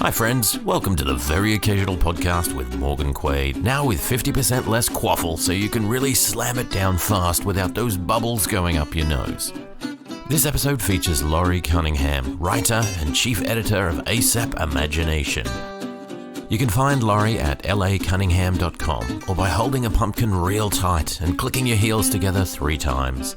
Hi friends, welcome to the Very Occasional Podcast with Morgan Quaid, now with 50% less quaffle so you can really slam it down fast without those bubbles going up your nose. This episode features Laurie Cunningham, writer and chief editor of ASAP Imagination. You can find Laurie at lacunningham.com or by holding a pumpkin real tight and clicking your heels together 3 times.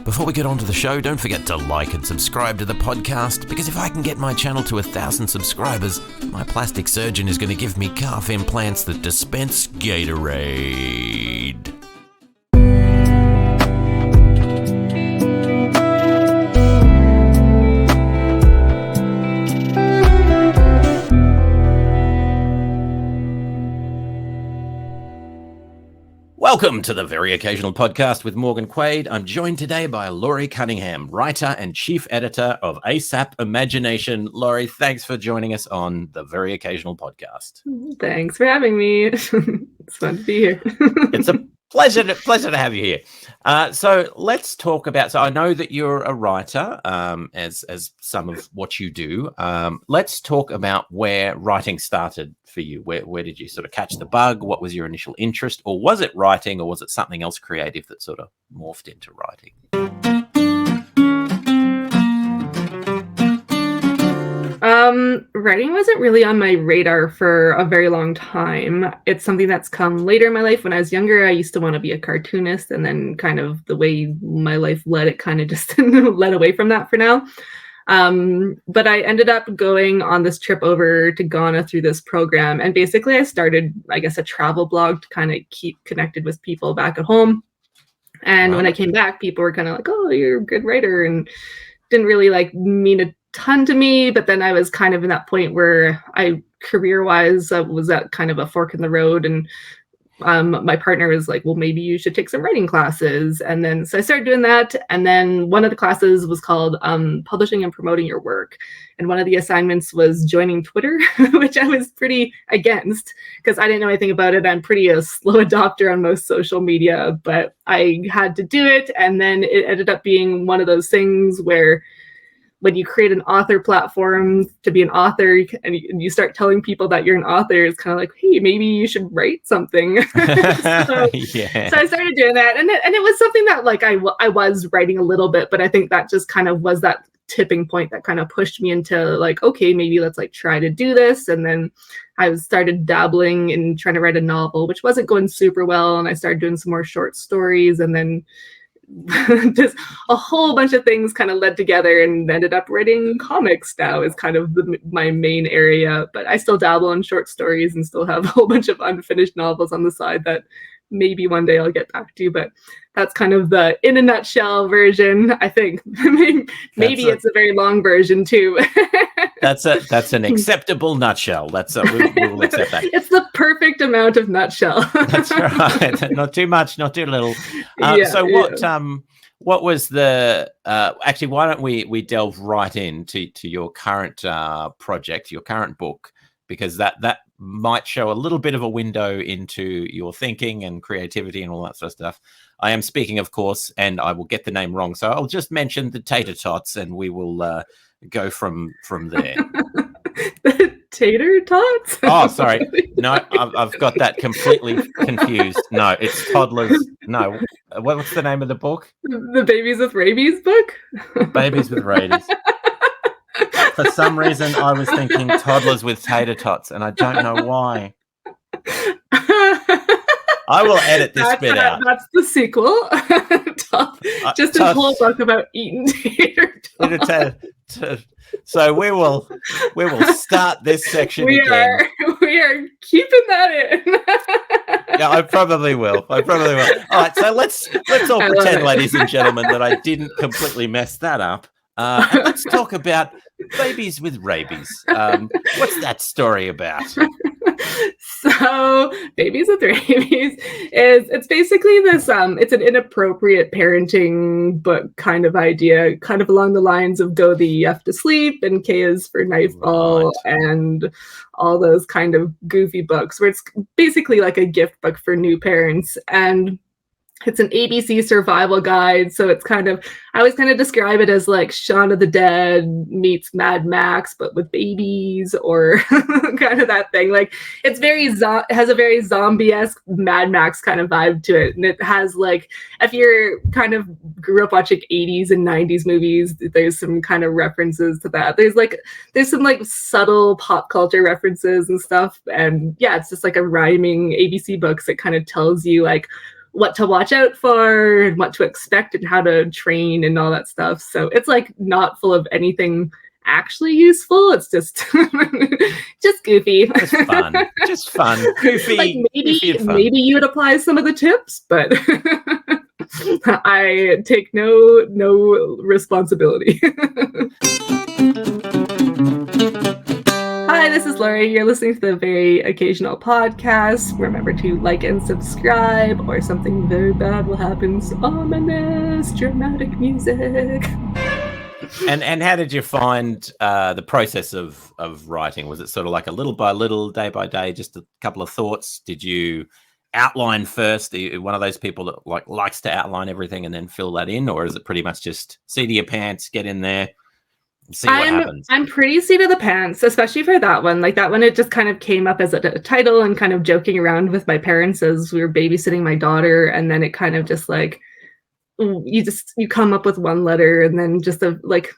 Before we get on to the show, don't forget to like and subscribe to the podcast, because if I can get my channel to 1,000 subscribers, my plastic surgeon is going to give me calf implants that dispense Gatorade. Welcome to the Very Occasional Podcast with Morgan Quaid. I'm joined today by Laurie Cunningham, writer and chief editor of ASAP Imagination. Laurie, thanks for joining us on the Very Occasional Podcast. Thanks for having me. It's fun to be here. It's a pleasure to have you here. So let's talk about. So I know that you're a writer, as some of what you do. Let's talk about where writing started for you. Where did you sort of catch the bug? What was your initial interest, or was it writing, or was it something else creative that sort of morphed into writing? Writing wasn't really on my radar for a very long time. It's something that's come later in my life. When I was younger, I used to want to be a cartoonist, and then kind of the way my life led, it kind of just led away from that for now. But I ended up going on this trip over to Ghana through this program. And basically I started, I guess, a travel blog to kind of keep connected with people back at home. And Wow. when I came back, people were kind of like, oh, you're a good writer, and didn't really mean a ton to me. But then I was kind of in that point where I career-wise was at kind of a fork in the road, and my partner was like, well, maybe you should take some writing classes. And then so I started doing that, and then one of the classes was called Publishing and Promoting Your Work, and one of the assignments was joining Twitter, which I was pretty against because I didn't know anything about it. I'm pretty a slow adopter on most social media, but I had to do it. And then it ended up being one of those things where when you create an author platform to be an author and you start telling people that you're an author, it's kind of like, hey, maybe you should write something. So I started doing that. And it was something that I was writing a little bit, but I think that just kind of was that tipping point that kind of pushed me into okay, maybe let's try to do this. And then I started dabbling in trying to write a novel, which wasn't going super well. And I started doing some more short stories, and then just a whole bunch of things kind of led together and ended up writing comics now is kind of my main area. But I still dabble in short stories and still have a whole bunch of unfinished novels on the side that maybe one day I'll get back to. But that's kind of the in a nutshell version, I think. Maybe it's a very long version too. That's an acceptable nutshell. We will accept that. It's the perfect amount of nutshell. That's right. Not too much, not too little. What was the actually, why don't we delve right into your current project, your current book, because that might show a little bit of a window into your thinking and creativity and all that sort of stuff. I am speaking, of course, and I will get the name wrong, so I'll just mention the Tater Tots, and we will go from there. The Tater Tots? Oh, sorry. No, I've got that completely confused. No, it's Toddlers. No, what's the name of the book? The Babies with Rabies book? Babies with Rabies. For some reason, I was thinking Toddlers with Tater Tots, and I don't know why. I will edit this bit out. That's the sequel. Just a whole book about eating tater tots. So we will start this section again. We are keeping that in. Yeah, I probably will. All right, so let's all pretend, ladies and gentlemen, that I didn't completely mess that up. And let's talk about Babies with Rabies. What's that story about? So Babies with Rabies it's basically this it's an inappropriate parenting book kind of idea, kind of along the lines of Go the F to Sleep and K is for Knifeball, and all those kind of goofy books where it's basically like a gift book for new parents. And It's an ABC survival guide, so it's kind of, I always kind of describe it as like Shaun of the Dead meets Mad Max, but with babies, or kind of that thing. Like, it's very it has a very zombie-esque Mad Max kind of vibe to it, and it has like, if you're kind of grew up watching 80s and 90s movies, there's some kind of references to that. There's some like subtle pop culture references and stuff, and yeah, it's just like a rhyming ABC books that kind of tells you like what to watch out for and what to expect and how to train and all that stuff. So it's like not full of anything actually useful. It's just just goofy. Just fun. Just fun. Goofy. Like goofy and fun. maybe you would apply some of the tips, but I take no responsibility. Hi, this is Laurie. You're listening to the Very Occasional Podcast. Remember to like and subscribe, or something very bad will happen. Ominous dramatic music. And how did you find the process of writing? Was it sort of like a little by little, day by day, just a couple of thoughts? Did you outline first? Are you one of those people that likes to outline everything and then fill that in, or is it pretty much just seat of your pants, get in there? See what happens. I'm pretty seat of the pants, especially for that one. Like that one, it just kind of came up as a title and kind of joking around with my parents as we were babysitting my daughter. And then it kind of just like, you come up with one letter, and then just you're like,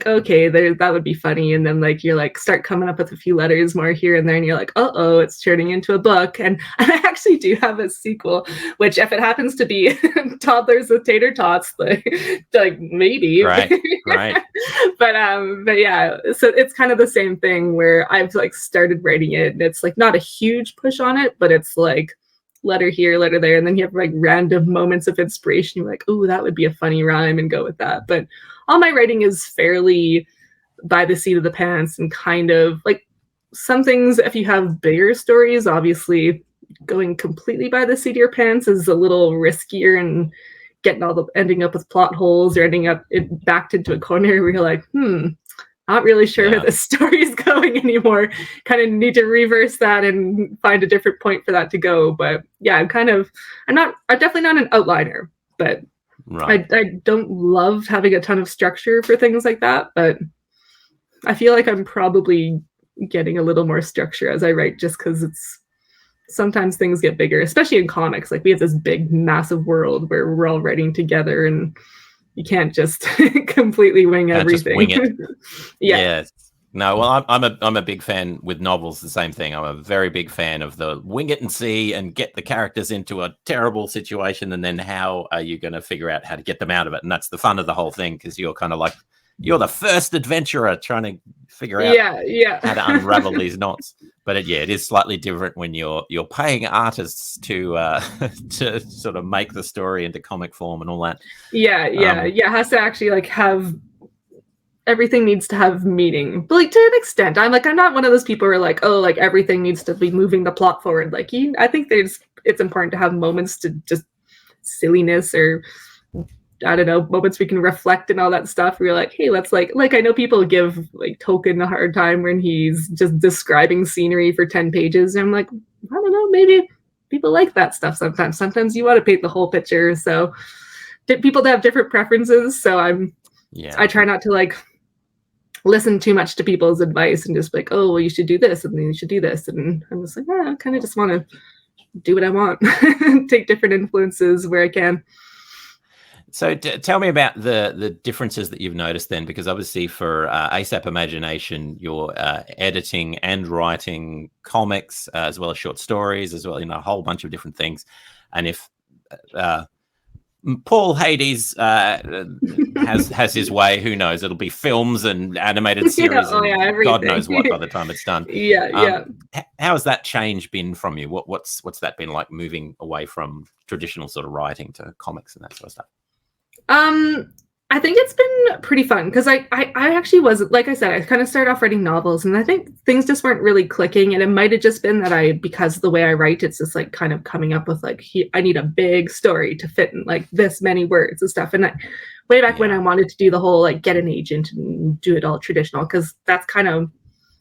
okay, that would be funny. And then like, you're like, start coming up with a few letters more here and there. And you're like, uh-oh, it's turning into a book. And I actually do have a sequel, which if it happens to be Toddlers with Tater Tots, like maybe. Right. but yeah, so it's kind of the same thing where I've like started writing it. And it's like not a huge push on it, but it's like, letter here, letter there, and then you have like random moments of inspiration. You're like, oh, that would be a funny rhyme, and go with that. But all my writing is fairly by the seat of the pants, and kind of like some things, if you have bigger stories, obviously going completely by the seat of your pants is a little riskier, and ending up with plot holes, or ending up backed into a corner where you're like, not really sure where the story's going anymore. Kind of need to reverse that and find a different point for that to go. But yeah, I'm definitely not an outliner, but I don't love having a ton of structure for things like that. But I feel like I'm probably getting a little more structure as I write, just because sometimes things get bigger, especially in comics. Like we have this big, massive world where we're all writing together, and you can't just completely wing everything. Just wing it. Yeah. No, well, I'm a big fan with novels. The same thing. I'm a very big fan of the wing it and see, and get the characters into a terrible situation, and then how are you going to figure out how to get them out of it? And that's the fun of the whole thing, because you're kind of like, you're the first adventurer trying to figure out how to unravel these knots. But it is slightly different when you're paying artists to sort of make the story into comic form and all that. It has to actually like have, everything needs to have meaning, but like to an extent. I'm not one of those people who are like, oh, like everything needs to be moving the plot forward. Like I think it's important to have moments to just silliness, or I don't know, moments we can reflect and all that stuff. We're like, hey, let's like I know people give like Tolkien a hard time when he's just describing scenery for 10 pages. And I'm like, I don't know, maybe people like that stuff sometimes. Sometimes you want to paint the whole picture. So people have different preferences. So I try not to like listen too much to people's advice and just like, oh, well, you should do this, and then you should do this. And I'm just like, I kind of just want to do what I want. Take different influences where I can. So tell me about the differences that you've noticed then, because obviously for ASAP Imagination, you're editing and writing comics as well as short stories, as well, a whole bunch of different things. And if Paul Hades has his way, who knows? It'll be films and animated series, and God knows what by the time it's done. How has that change been from you? What's that been like, moving away from traditional sort of writing to comics and that sort of stuff? I think it's been pretty fun, because I actually was, like I said, I kind of started off writing novels, and I think things just weren't really clicking. And it might have just been that because of the way I write, it's just like kind of coming up with like, I need a big story to fit in like this many words and stuff. And way back when I wanted to do the whole like get an agent and do it all traditional, because that's kind of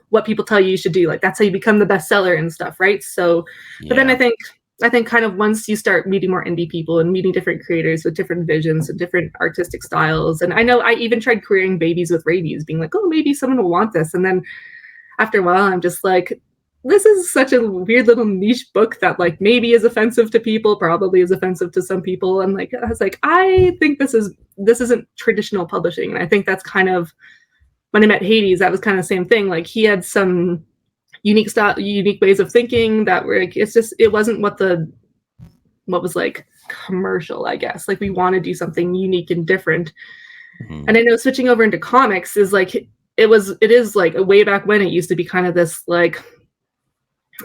what people tell you should do. Like that's how you become the bestseller and stuff, right? So, but then I think I think kind of once you start meeting more indie people and meeting different creators with different visions and different artistic styles, and I know I even tried querying Babies with Rabies, being like, oh, maybe someone will want this. And then after a while, I'm just like, this is such a weird little niche book that like maybe is offensive to people, probably is offensive to some people. And like, I was like, I think this isn't traditional publishing. And I think that's kind of, when I met Hades, that was kind of the same thing. Like he had some unique style, unique ways of thinking that were like, it wasn't what was like commercial, I guess. Like we want to do something unique and different. Mm-hmm. And I know switching over into comics is like, it is like way back when it used to be kind of this like,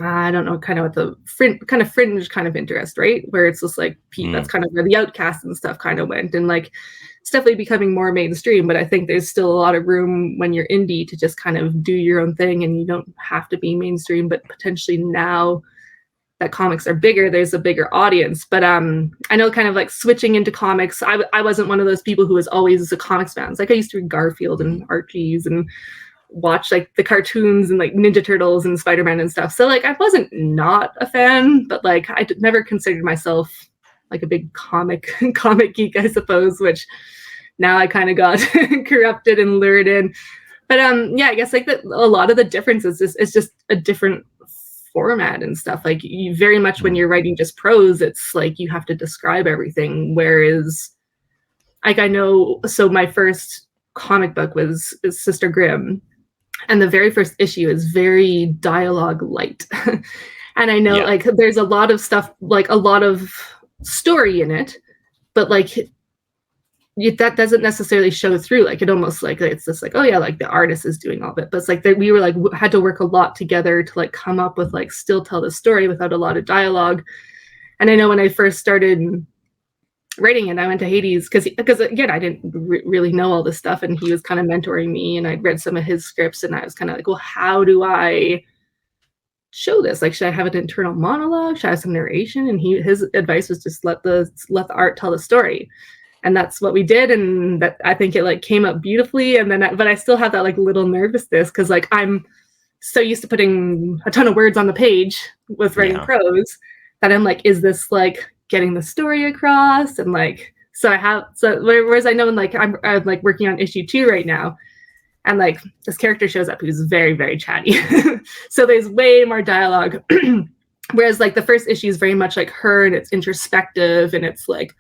I don't know, kind of what the fringe kind of interest, right? Where it's just like, that's kind of where the Outcasts and stuff kind of went. And like, it's definitely becoming more mainstream, but I think there's still a lot of room when you're indie to just kind of do your own thing, and you don't have to be mainstream. But potentially now that comics are bigger, there's a bigger audience. But I know kind of like switching into comics, I wasn't one of those people who was always a comics fan. Like I used to read Garfield and Archie's and watch like the cartoons and like Ninja Turtles and Spider-Man and stuff. So like I wasn't not a fan, but like I never considered myself like a big comic geek, I suppose, which now I kind of got corrupted and lured in. But yeah, I guess like a lot of the differences is just a different format and stuff. Like you very much when you're writing just prose, it's like you have to describe everything. Whereas like I know, so my first comic book is Sister Grimm, and the very first issue is very dialogue light. And I know like there's a lot of stuff, like a lot of story in it, but like that doesn't necessarily show through. Like it almost like it's just like, oh yeah, like the artist is doing all of it, but it's like that we were like had to work a lot together to like come up with like still tell the story without a lot of dialogue. And I know when I first started writing it, I went to Hades because again I didn't really know all this stuff, and he was kind of mentoring me, and I'd read some of his scripts, and I was kind of like, well, how do I show this? Like, should I have an internal monologue? Should I have some narration? And his advice was just let the art tell the story. And that's what we did. And that I think it like came up beautifully. And then, but I still have that like little nervousness because like I'm so used to putting a ton of words on the page with writing prose that I'm like, is this like getting the story across? And like, whereas I know like I'm like working on issue 2 right now. And like this character shows up who's very, very chatty. So there's way more dialogue. Whereas like the first issue is very much like her, and it's introspective, and it's like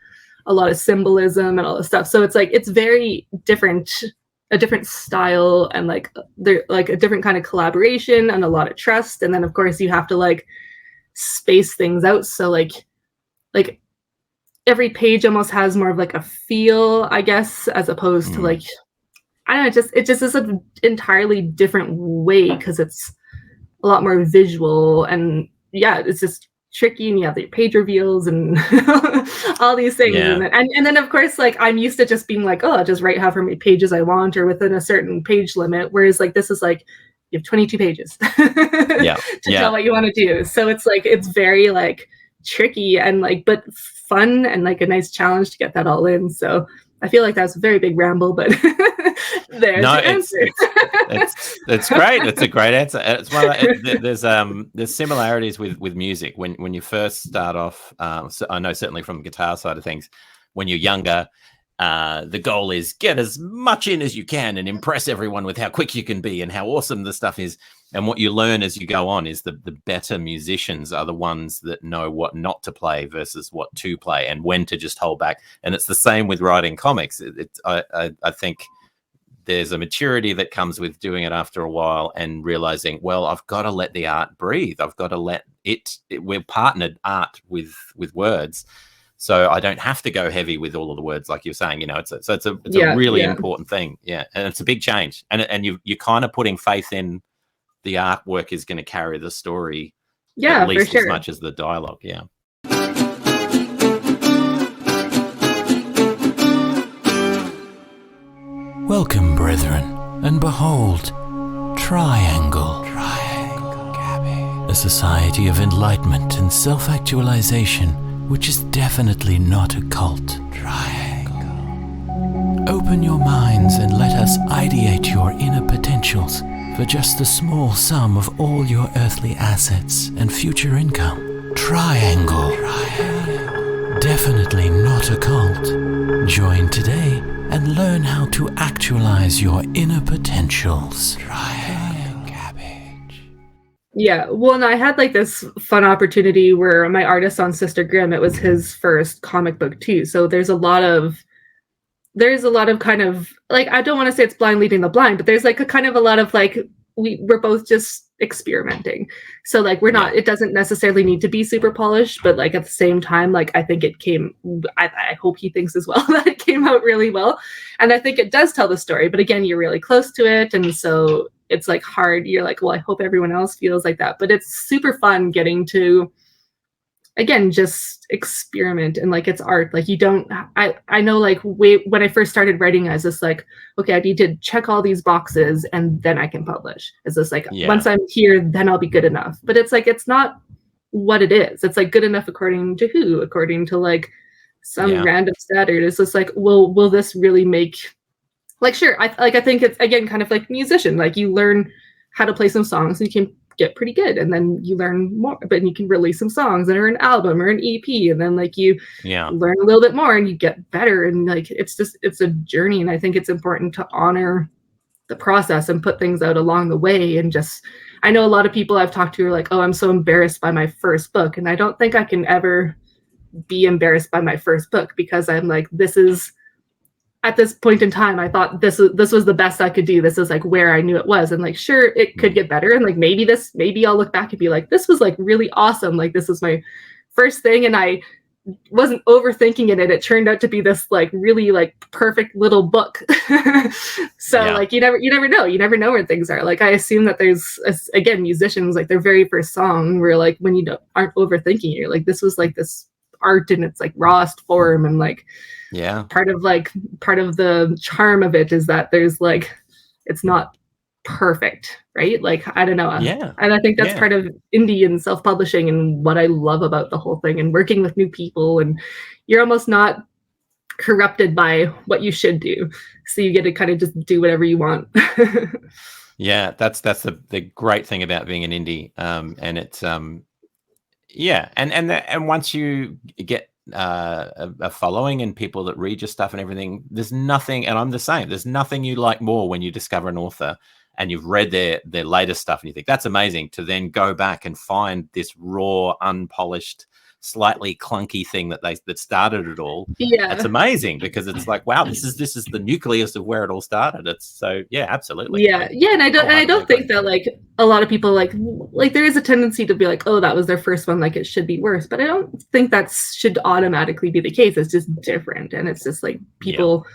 a lot of symbolism and all this stuff. So it's like, it's very different, a different style, and like they're like a different kind of collaboration and a lot of trust. And then of course you have to like space things out. So like every page almost has more of like a feel, I guess, as opposed to like, I don't know, it just is an entirely different way because it's a lot more visual, and yeah, it's just tricky, and you have your page reveals and all these things. Yeah. And then of course, like I'm used to just being like, oh, I'll just write however many pages I want or within a certain page limit. Whereas like this is like you have 22 pages to tell what you want to do. So it's like it's very like tricky and like but fun and like a nice challenge to get that all in. So I feel like that's a very big ramble, but there's the answer. It's great. It's a great answer. It's one of there's similarities with music when you first start off. So I know certainly from the guitar side of things, when you're younger, the goal is get as much in as you can and impress everyone with how quick you can be and how awesome the stuff is. And what you learn as you go on is the better musicians are the ones that know what not to play versus what to play and when to just hold back. And it's the same with writing comics. I think there's a maturity that comes with doing it after a while and realizing, well, I've got to let the art breathe. I've got to let we're partnered art with words. So I don't have to go heavy with all of the words, like you're saying. You know, it's a really important thing. Yeah, and it's a big change, and you're kind of putting faith in the artwork is going to carry the story, at least as much as the dialogue. Yeah. Welcome, brethren, and behold, Triangle. A society of enlightenment and self-actualization, which is definitely not a cult. Triangle. Open your minds and let us ideate your inner potentials for just the small sum of all your earthly assets and future income. Triangle. Definitely not a cult. Join today and learn how to actualize your inner potentials. Triangle cabbage. Yeah, well, and I had like this fun opportunity where my artist on Sister Grimm, it was his first comic book too. So there's a lot of kind of like, I don't want to say it's blind leading the blind, but there's like a kind of a lot of like we're both just experimenting. So like we're not, it doesn't necessarily need to be super polished, but like at the same time, like I think it came, I hope he thinks as well that it came out really well. And I think it does tell the story, but again, you're really close to it. And so it's like hard. You're like, well, I hope everyone else feels like that, but it's super fun getting to, again, just experiment. And like it's art. Like you don't, I know like when I first started writing, I was just like, okay, I need to check all these boxes and then I can publish. It's just like, once I'm here, then I'll be good enough. But it's like, it's not what it is. It's like good enough according to who? According to like some random standard. It's just like, will this really make, like, sure. I think it's, again, kind of like musician. Like you learn how to play some songs and you can get pretty good, and then you learn more, but you can release some songs or an album or an EP, and then like you learn a little bit more and you get better. And like it's a journey, and I think it's important to honor the process and put things out along the way. And just, I know a lot of people I've talked to are like, oh, I'm so embarrassed by my first book, and I don't think I can ever be embarrassed by my first book, because I'm like, this is, at this point in time, I thought this was the best I could do. This is like where I knew it was. And like, sure, it could get better. And like, maybe I'll look back and be like, this was like really awesome. Like this was my first thing. And I wasn't overthinking it. And it turned out to be this like really like perfect little book. So like, you never know. You never know where things are. Like, I assume that there's, again, musicians, like their very first song where like, when you aren't overthinking it, you're like, this was like this art in its like rawest form. And like, part of the charm of it is that there's like, it's not perfect, right? Like, I don't know. And I think that's part of indie and self-publishing, and what I love about the whole thing, and working with new people, and you're almost not corrupted by what you should do. So you get to kind of just do whatever you want. That's the great thing about being an indie. And it's, and once you get a following and people that read your stuff and everything, there's nothing, and I'm the same, there's nothing you like more when you discover an author and you've read their latest stuff and you think that's amazing, to then go back and find this raw, unpolished, slightly clunky thing that started it all. That's amazing, because it's like, wow, this is the nucleus of where it all started. It's so absolutely. And I don't think that like a lot of people like there is a tendency to be like, oh, that was their first one, like it should be worse. But I don't think that should automatically be the case. It's just different, and it's just like people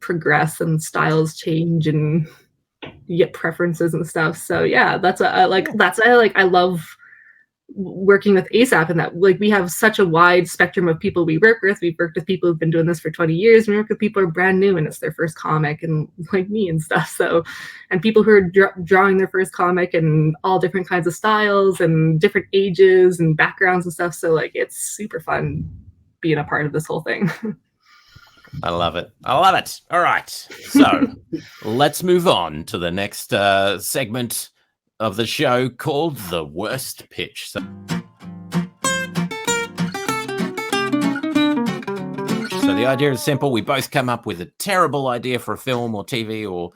progress and styles change and you get preferences and stuff. So that's I love working with ASAP, and that like we have such a wide spectrum of people we work with. We've worked with people who've been doing this for 20 years. We work with people who are brand new and it's their first comic, and like me and stuff. So, and people who are drawing their first comic, and all different kinds of styles and different ages and backgrounds and stuff. So like, it's super fun being a part of this whole thing. I love it. All right. So let's move on to the next segment of the show, called The Worst Pitch. So the idea is simple. We both come up with a terrible idea for a film or TV or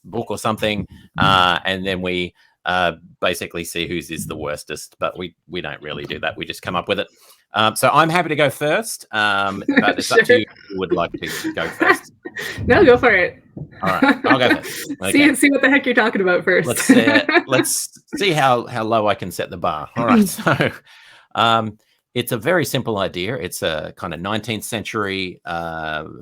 book or something, and then we basically see whose is the worstest, but we don't really do that. We just come up with it. So I'm happy to go first, but it's up to you who would like to go first. No, go for it. All right, I'll go first. Okay. See what the heck you're talking about first. Let's see how low I can set the bar. All right, so it's a very simple idea. It's a kind of 19th century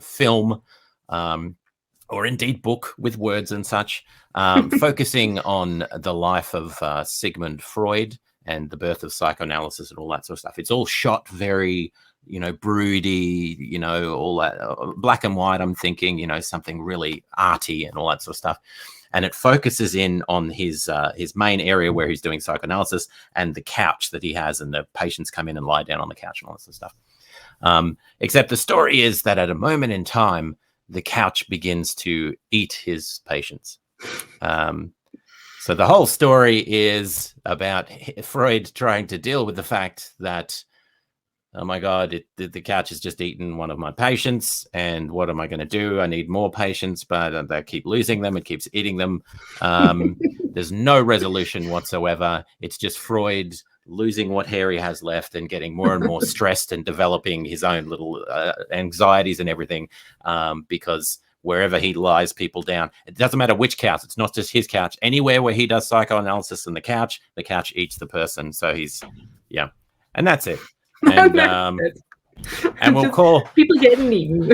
film, or indeed book with words and such, focusing on the life of Sigmund Freud and the birth of psychoanalysis and all that sort of stuff. It's all shot very, broody, all that black and white. I'm thinking, something really arty and all that sort of stuff. And it focuses in on his main area where he's doing psychoanalysis, and the couch that he has, and the patients come in and lie down on the couch and all that sort of stuff. Except the story is that at a moment in time, the couch begins to eat his patients. So the whole story is about Freud trying to deal with the fact that, oh my God, the couch has just eaten one of my patients, and what am I going to do? I need more patients, but they keep losing them. It keeps eating them. There's no resolution whatsoever. It's just Freud losing what hair he has left and getting more and more stressed and developing his own little anxieties and everything, because wherever he lies people down, it doesn't matter which couch. It's not just his couch. Anywhere where he does psychoanalysis on the couch eats the person. So and that's it. And we'll call people getting eaten.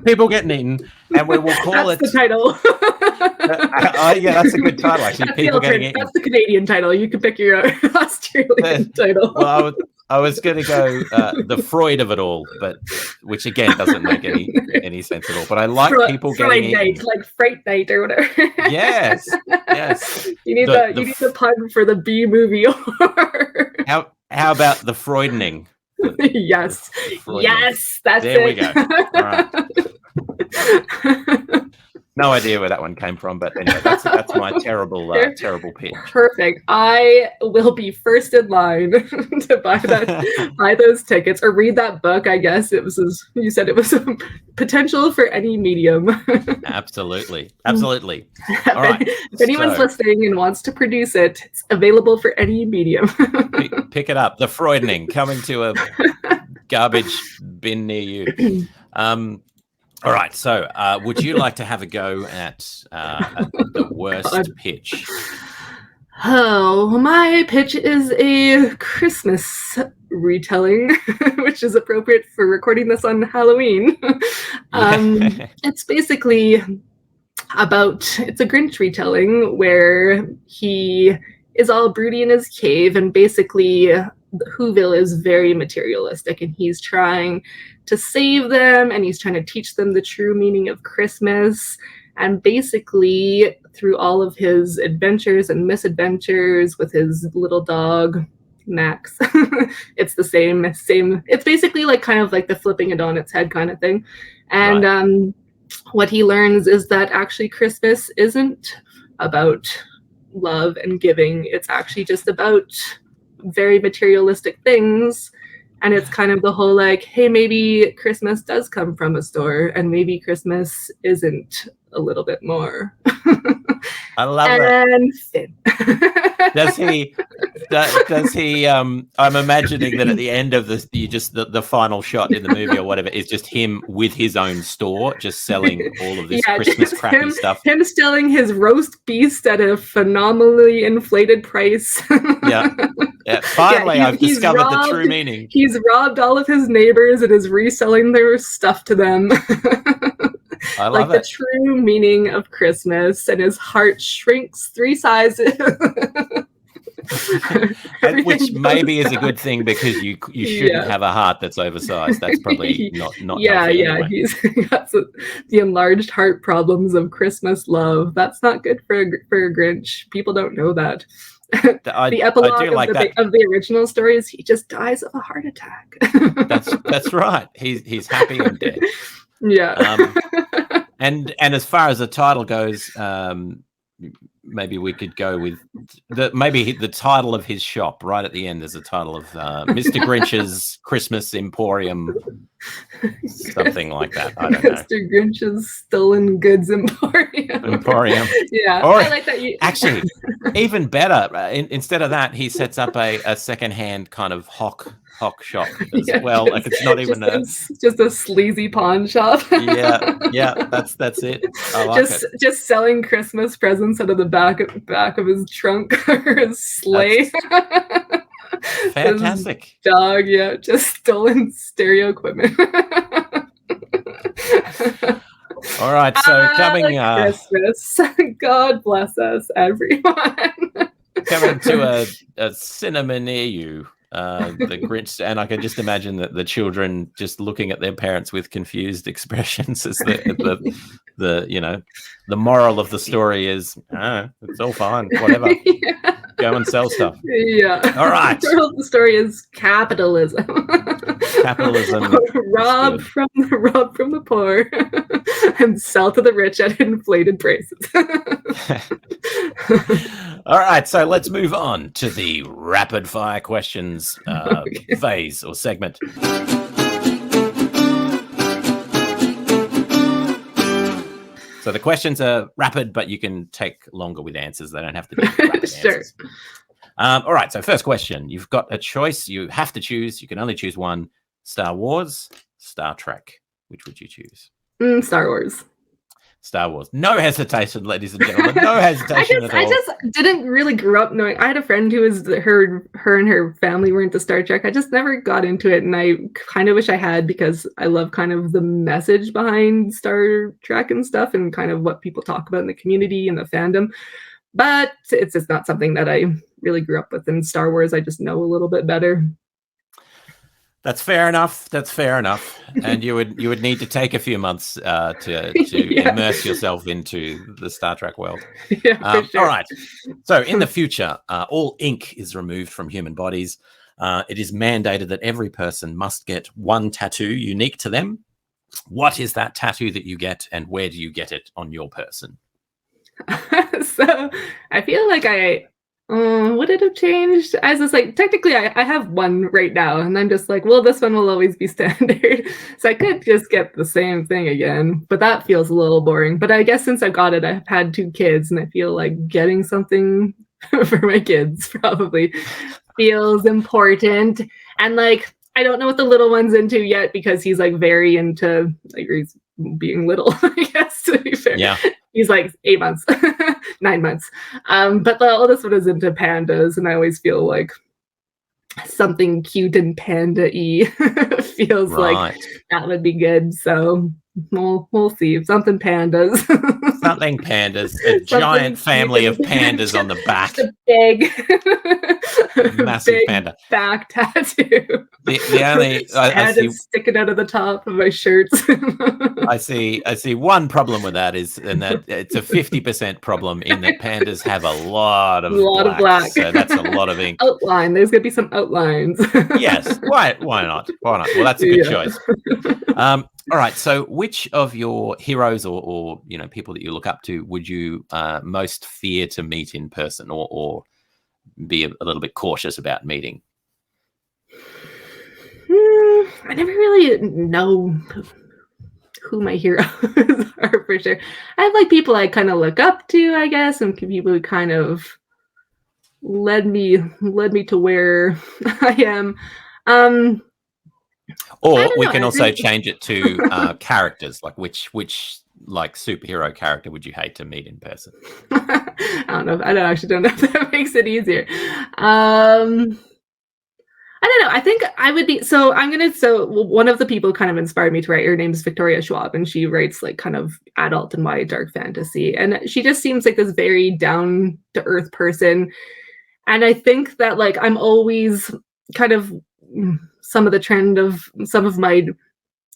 People getting eaten, and we will call that's the title. Yeah, that's a good title actually. That's People getting eaten. That's the Canadian title. You can pick your own Australian title. Well, I was going to go the Freud of it all, but which again doesn't make any sense at all. But I like people getting night, eaten. like Fright Night or whatever. Yes. You need the pun for the B movie. How about the Freudening? Yes. Yes, that's there it. There we go. All right. No idea where that one came from, but anyway, that's my terrible pitch. Perfect. I will be first in line to buy those tickets or read that book. I guess you said it was a potential for any medium. Absolutely. All right. If anyone's listening and wants to produce it, it's available for any medium. Pick it up. The Freudening coming to a garbage bin near you. All right, so would you like to have a go at the worst pitch? Oh, my pitch is a Christmas retelling, which is appropriate for recording this on Halloween. It's basically it's a Grinch retelling where he is all broody in his cave, and basically Whoville is very materialistic, and he's trying to save them, and he's trying to teach them the true meaning of Christmas. And basically, through all of his adventures and misadventures with his little dog, Max, it's the same. It's basically like kind of like the flipping it on its head kind of thing. And what he learns is that actually Christmas isn't about love and giving. It's actually just about very materialistic things. And it's kind of the whole like, hey, maybe Christmas does come from a store, and maybe Christmas isn't a little bit more. I love and it. Does he I'm imagining that at the end of the final shot in the movie or whatever is just him with his own store, just selling all of this Christmas crappy stuff. Him selling his roast beast at a phenomenally inflated price. Finally, I've discovered the true meaning. He's robbed all of his neighbors and is reselling their stuff to them. I love the true meaning of Christmas, and his heart shrinks 3 sizes. Which maybe is a good thing, because you shouldn't have a heart that's oversized. That's probably not healthy anyway. He's got the enlarged heart problems of Christmas love. That's not good for a Grinch. People don't know that. The epilogue of the original story is he just dies of a heart attack. That's right. He's happy and dead. Yeah. And as far as the title goes, maybe we could go with the title of his shop right at the end. There's a title of Mr. Grinch's Christmas Emporium, something like that. I don't know. Mr. Grinch's Stolen Goods Emporium. Yeah, or, I like that. Actually, even better. Instead of that, he sets up a secondhand kind of hock shop as well. Like it's not even just a sleazy pawn shop. yeah, that's it. I like it. Just selling Christmas presents out of the back of his trunk or his sleigh. Fantastic. His dog, just stolen stereo equipment. All right, so coming Christmas. God bless us, everyone. Coming to a cinema near you. The Grinch, and I can just imagine that the children just looking at their parents with confused expressions as the moral of the story is it's all fine, whatever. Go and sell stuff. Yeah. All right. The moral of the story is capitalism. Capitalism. rob from the poor and sell to the rich at inflated prices. All right, so let's move on to the rapid fire questions phase or segment. So the questions are rapid, but you can take longer with answers. They don't have to be rapid Sure. answers. All right, so first question. You've got a choice. You have to choose. You can only choose one. Star Wars, Star Trek. Which would you choose? Star Wars. Star Wars. No hesitation, ladies and gentlemen. No hesitation at all. I just didn't really grow up knowing. I had a friend who was her and her family were into Star Trek. I just never got into it, and I kind of wish I had, because I love kind of the message behind Star Trek and stuff, and kind of what people talk about in the community and the fandom. But it's just not something that I really grew up with. In Star Wars, I just know a little bit better. That's fair enough. That's fair enough. And you would need to take a few months to immerse yourself into the Star Trek world. Yeah, for sure. All right. So in the future, all ink is removed from human bodies. It is mandated that every person must get one tattoo unique to them. What is that tattoo that you get, and where do you get it on your person? So I feel like would it have changed? I was just like, technically I have one right now, and I'm just like, well, this one will always be standard. So I could just get the same thing again, but that feels a little boring. But I guess since I've got it, I've had 2 kids, and I feel like getting something for my kids probably feels important. And like, I don't know what the little one's into yet, because he's like very into, like, he's being little, I guess, to be fair. Yeah. He's like 8 months, 9 months. But the oldest one is into pandas, and I always feel like something cute and panda-y feels like that would be good. So we'll see. Something pandas. Something pandas. A giant family of pandas on the back. A big, massive big panda back tattoo. The only I see sticking out of the top of my shirts. I see one problem with that is, and that it's a 50% problem, in that pandas have a lot of black. So that's a lot of ink. Outline. There's gonna be some outlines. Yes. Why not? Well, that's a good choice. All right. So which of your heroes or people that you look up to would you most fear to meet in person, or be a little bit cautious about meeting? I never really know who my heroes are, for sure. I have like people I kind of look up to, I guess, and people who kind of led me to where I am. Or we can also change it to characters, like which like superhero character would you hate to meet in person? I don't know. I actually don't know if that makes it easier. I don't know. I think I would be. So one of the people kind of inspired me to write. Her name is Victoria Schwab, and she writes like kind of adult and YA dark fantasy. And she just seems like this very down to earth person. And I think that like I'm always kind of some of the trend of some of my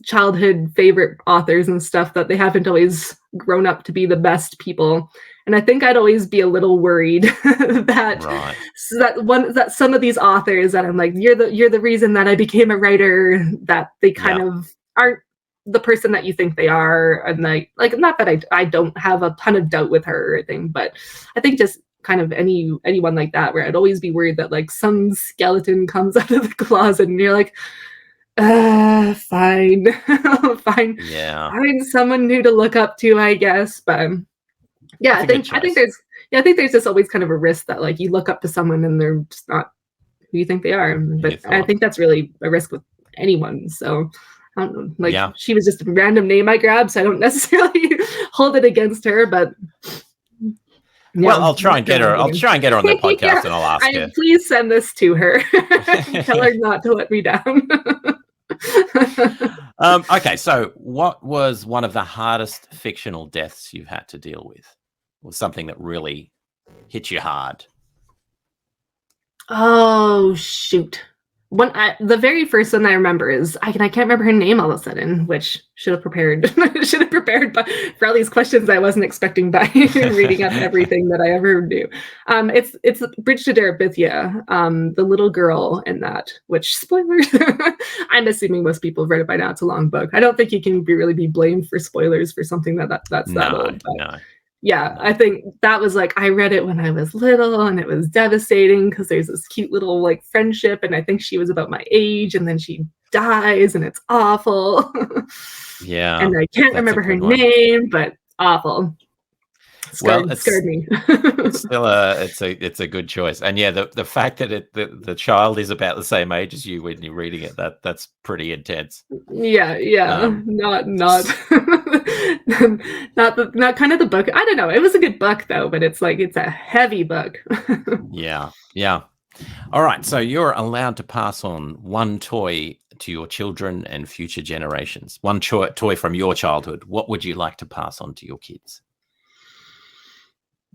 childhood favorite authors and stuff, that they haven't always grown up to be the best people. And I think I'd always be a little worried that some of these authors that I'm like, you're the reason that I became a writer, that they kind of aren't the person that you think they are. And like not that I don't have a ton of doubt with her or anything, but I think just kind of anyone like that, where I'd always be worried that like some skeleton comes out of the closet and you're like, fine. Yeah. Find someone new to look up to, I guess. But yeah, I think there's just always kind of a risk that like you look up to someone and they're just not who you think they are. But I think that's really a risk with anyone. So I don't know. Like she was just a random name I grabbed, so I don't necessarily hold it against her, but well, I'll try and get her. I'll try and get her on the podcast, and I'll ask her. Please send this to her. Tell her not to let me down. Okay, so what was one of the hardest fictional deaths you've had to deal with, or something that really hit you hard? Oh shoot! the very first one I remember is I can't remember her name all of a sudden, which should have prepared but for all these questions I wasn't expecting by reading up everything that I ever knew. It's Bridge to Terabithia, the little girl in that, which spoilers. I'm assuming most people have read it by now. It's a long book. I don't think you can really be blamed for spoilers for something that's that old. But no. Yeah, I think that was like, I read it when I was little and it was devastating because there's this cute little like friendship and I think she was about my age and then she dies and it's awful. Yeah. And I can't remember her name, but awful. Scared me. Still it's a good choice. And yeah, the fact that the child is about the same age as you when you're reading it, that's pretty intense. Yeah. Not not kind of the book. I don't know. It was a good book though, but it's a heavy book. Yeah. All right. So you're allowed to pass on one toy to your children and future generations. One toy from your childhood. What would you like to pass on to your kids?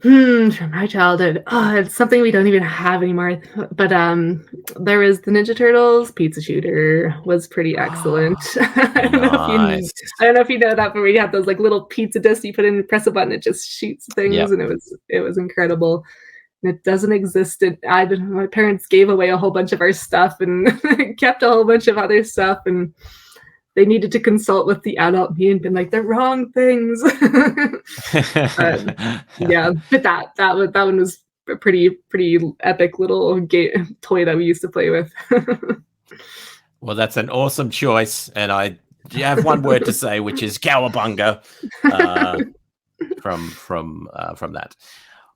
From my childhood, it's something we don't even have anymore. But there was the Ninja Turtles pizza shooter was pretty excellent. I don't know if you know that, but we had those like little pizza discs you put in, press a button, it just shoots things, and it was incredible. And it doesn't exist. My parents gave away a whole bunch of our stuff and kept a whole bunch of other stuff, and they needed to consult with the adult me and been like, they're wrong things. Yeah, but that one was a pretty epic little toy that we used to play with. Well, that's an awesome choice, and I have one word to say, which is cowabunga. From that.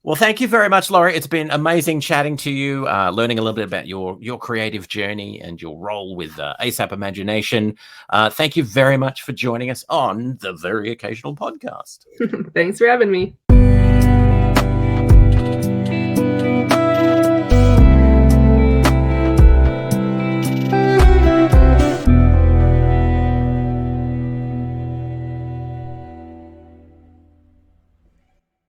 Well, thank you very much, Laurie. It's been amazing chatting to you, learning a little bit about your creative journey and your role with ASAP Imagination. Thank you very much for joining us on the Very Occasional Podcast. Thanks for having me.